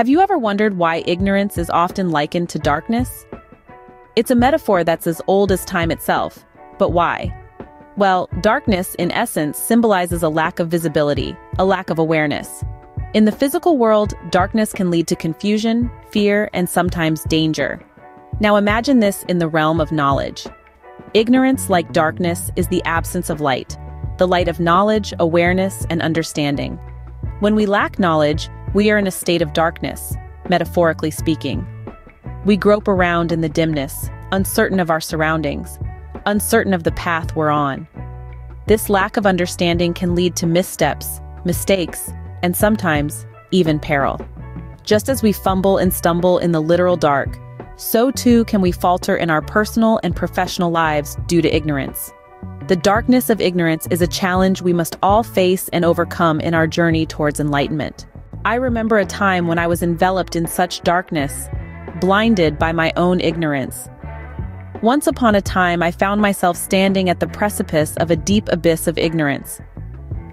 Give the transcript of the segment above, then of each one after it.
Have you ever wondered why ignorance is often likened to darkness? It's a metaphor that's as old as time itself. But why? Well, darkness, in essence, symbolizes a lack of visibility, a lack of awareness. In the physical world, darkness can lead to confusion, fear, and sometimes danger. Now imagine this in the realm of knowledge. Ignorance, like darkness, is the absence of light, the light of knowledge, awareness, and understanding. When we lack knowledge, we are in a state of darkness, metaphorically speaking. We grope around in the dimness, uncertain of our surroundings, uncertain of the path we're on. This lack of understanding can lead to missteps, mistakes, and sometimes even peril. Just as we fumble and stumble in the literal dark, so too can we falter in our personal and professional lives due to ignorance. The darkness of ignorance is a challenge we must all face and overcome in our journey towards enlightenment. I remember a time when I was enveloped in such darkness, blinded by my own ignorance. Once upon a time, I found myself standing at the precipice of a deep abyss of ignorance.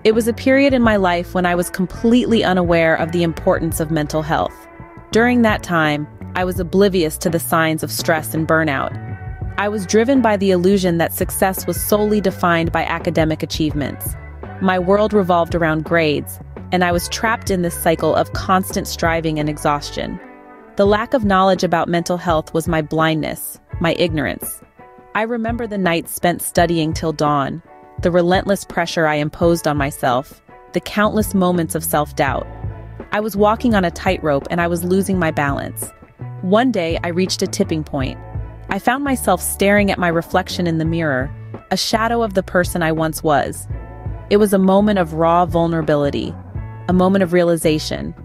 It was a period in my life when I was completely unaware of the importance of mental health. During that time, I was oblivious to the signs of stress and burnout. I was driven by the illusion that success was solely defined by academic achievements. My world revolved around grades, and I was trapped in this cycle of constant striving and exhaustion. The lack of knowledge about mental health was my blindness, my ignorance. I remember the nights spent studying till dawn, the relentless pressure I imposed on myself, the countless moments of self-doubt. I was walking on a tightrope and I was losing my balance. One day, I reached a tipping point. I found myself staring at my reflection in the mirror, a shadow of the person I once was. It was a moment of raw vulnerability, a moment of realization.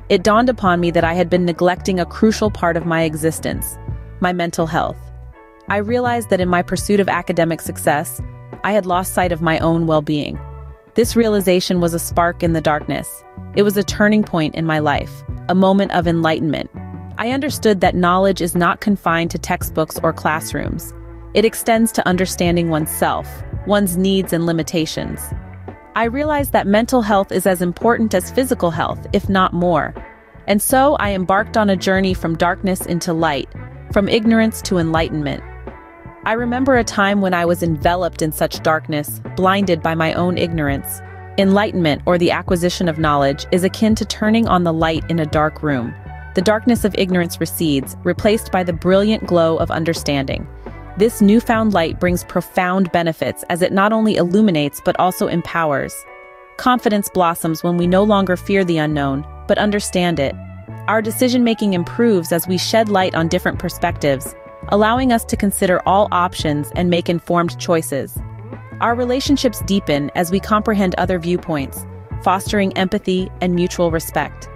It dawned upon me that I had been neglecting a crucial part of my existence, my mental health. I realized that in my pursuit of academic success, I had lost sight of my own well-being. This realization was a spark in the darkness. It was a turning point in my life, a moment of enlightenment. I understood that knowledge is not confined to textbooks or classrooms. It extends to understanding oneself, one's needs and limitations. I realized that mental health is as important as physical health, if not more. And so I embarked on a journey from darkness into light, from ignorance to enlightenment. I remember a time when I was enveloped in such darkness, blinded by my own ignorance. Enlightenment, or the acquisition of knowledge, is akin to turning on the light in a dark room. The darkness of ignorance recedes, replaced by the brilliant glow of understanding. This newfound light brings profound benefits as it not only illuminates but also empowers. Confidence blossoms when we no longer fear the unknown, but understand it. Our decision-making improves as we shed light on different perspectives, allowing us to consider all options and make informed choices. Our relationships deepen as we comprehend other viewpoints, fostering empathy and mutual respect.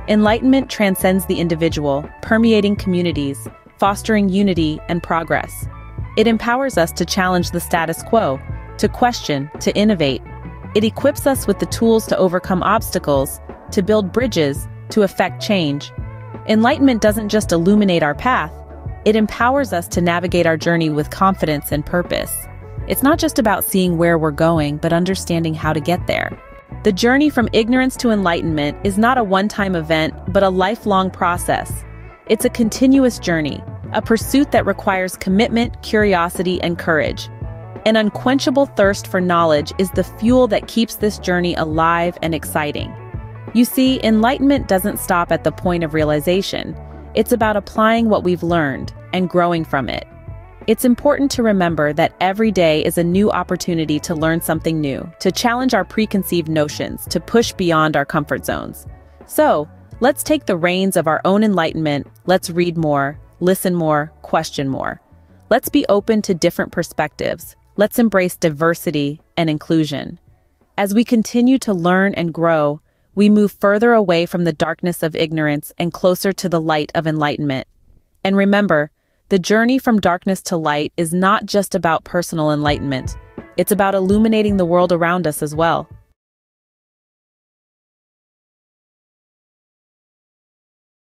Enlightenment transcends the individual, permeating communities, fostering unity and progress. It empowers us to challenge the status quo, to question, to innovate. It equips us with the tools to overcome obstacles, to build bridges, to effect change. Enlightenment doesn't just illuminate our path, it empowers us to navigate our journey with confidence and purpose. It's not just about seeing where we're going, but understanding how to get there. The journey from ignorance to enlightenment is not a one-time event, but a lifelong process. It's a continuous journey, a pursuit that requires commitment, curiosity, and courage. An unquenchable thirst for knowledge is the fuel that keeps this journey alive and exciting. You see, enlightenment doesn't stop at the point of realization. It's about applying what we've learned and growing from it. It's important to remember that every day is a new opportunity to learn something new, to challenge our preconceived notions, to push beyond our comfort zones. So, let's take the reins of our own enlightenment. Let's read more, listen more, question more. Let's be open to different perspectives. Let's embrace diversity and inclusion. As we continue to learn and grow, we move further away from the darkness of ignorance and closer to the light of enlightenment. And remember, the journey from darkness to light is not just about personal enlightenment. It's about illuminating the world around us as well.